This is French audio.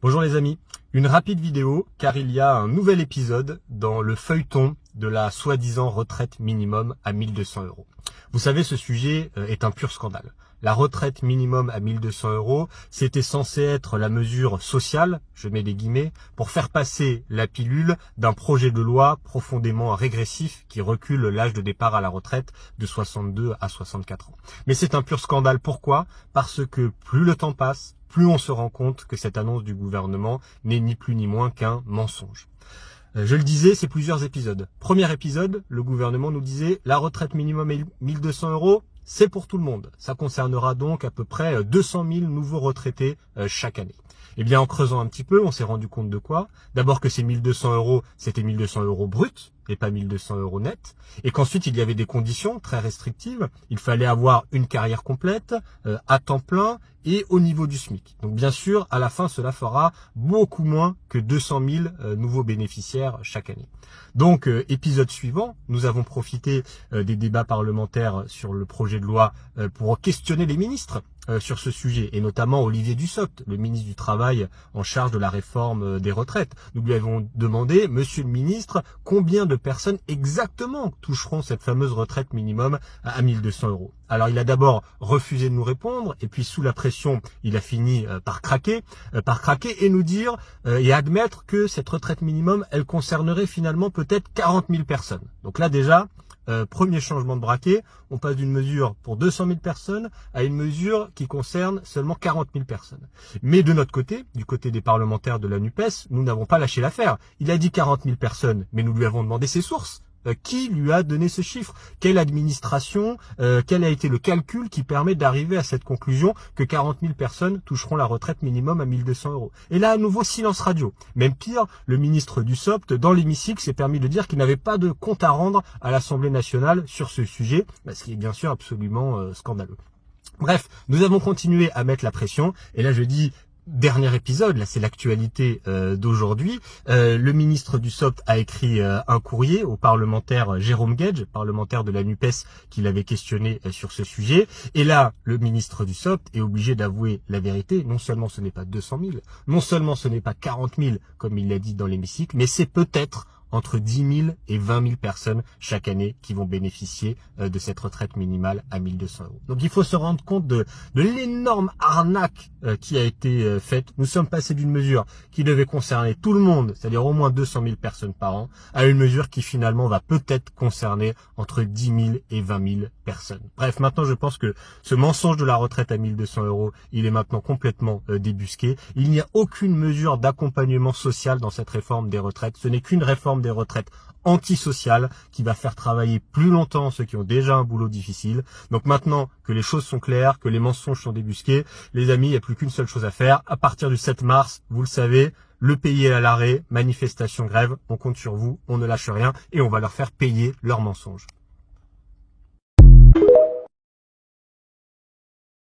Bonjour les amis, une rapide vidéo car il y a un nouvel épisode dans le feuilleton de la soi-disant retraite minimum à 1200 euros. Vous savez, ce sujet est un pur scandale. La retraite minimum à 1200 euros, c'était censé être la mesure sociale, je mets des guillemets, pour faire passer la pilule d'un projet de loi profondément régressif qui recule l'âge de départ à la retraite de 62 à 64 ans. Mais c'est un pur scandale. Pourquoi ? Parce que plus le temps passe, plus on se rend compte que cette annonce du gouvernement n'est ni plus ni moins qu'un mensonge. Je le disais, c'est plusieurs épisodes. Premier épisode, le gouvernement nous disait la retraite minimum est 1200 euros, c'est pour tout le monde. Ça concernera donc à peu près 200 000 nouveaux retraités chaque année. Eh bien, en creusant un petit peu, on s'est rendu compte de quoi ? D'abord que ces 1200 euros, c'était 1200 euros bruts et pas 1200 euros net. Et qu'ensuite, il y avait des conditions très restrictives. Il fallait avoir une carrière complète, à temps plein et au niveau du SMIC. Donc bien sûr, à la fin, cela fera beaucoup moins que 200 000 nouveaux bénéficiaires chaque année. Donc, épisode suivant, nous avons profité des débats parlementaires sur le projet de loi pour questionner les ministres sur ce sujet, et notamment Olivier Dussopt, le ministre du Travail en charge de la réforme des retraites. Nous lui avons demandé, monsieur le ministre, combien de personnes exactement toucheront cette fameuse retraite minimum à 1200 euros. Alors il a d'abord refusé de nous répondre, et puis sous la pression, il a fini par craquer et nous dire et admettre que cette retraite minimum, elle concernerait finalement peut-être 40 000 personnes. Donc là déjà, premier changement de braquet, on passe d'une mesure pour 200 000 personnes à une mesure qui concerne seulement 40 000 personnes. Mais de notre côté, du côté des parlementaires de la NUPES, nous n'avons pas lâché l'affaire. Il a dit 40 000 personnes, mais nous lui avons demandé ses sources. Qui lui a donné ce chiffre? Quelle administration? Quel a été le calcul qui permet d'arriver à cette conclusion que 40 000 personnes toucheront la retraite minimum à 1200 euros? Et là, à nouveau, silence radio. Même pire, le ministre Dussopt, dans l'hémicycle, s'est permis de dire qu'il n'avait pas de compte à rendre à l'Assemblée nationale sur ce sujet, ce qui est bien sûr absolument scandaleux. Bref, nous avons continué à mettre la pression, et là je dis... Dernier épisode, là c'est l'actualité d'aujourd'hui. Le ministre Dussopt a écrit un courrier au parlementaire Jérôme Guedj, parlementaire de la NUPES, qui l'avait questionné sur ce sujet. Et là, le ministre Dussopt est obligé d'avouer la vérité. Non seulement ce n'est pas 200 000, non seulement ce n'est pas 40 000, comme il l'a dit dans l'hémicycle, mais c'est peut-être entre 10 000 et 20 000 personnes chaque année qui vont bénéficier de cette retraite minimale à 1200 euros. Donc il faut se rendre compte de l'énorme arnaque qui a été faite. Nous sommes passés d'une mesure qui devait concerner tout le monde, c'est-à-dire au moins 200 000 personnes par an, à une mesure qui finalement va peut-être concerner entre 10 000 et 20 000 personnes. Bref, maintenant je pense que ce mensonge de la retraite à 1200 euros, il est maintenant complètement débusqué. Il n'y a aucune mesure d'accompagnement social dans cette réforme des retraites. Ce n'est qu'une réforme des retraites antisociales qui va faire travailler plus longtemps ceux qui ont déjà un boulot difficile. Donc maintenant que les choses sont claires, que les mensonges sont débusqués, les amis, il n'y a plus qu'une seule chose à faire. À partir du 7 mars, vous le savez, le pays est à l'arrêt, manifestation, grève, on compte sur vous, on ne lâche rien et on va leur faire payer leurs mensonges.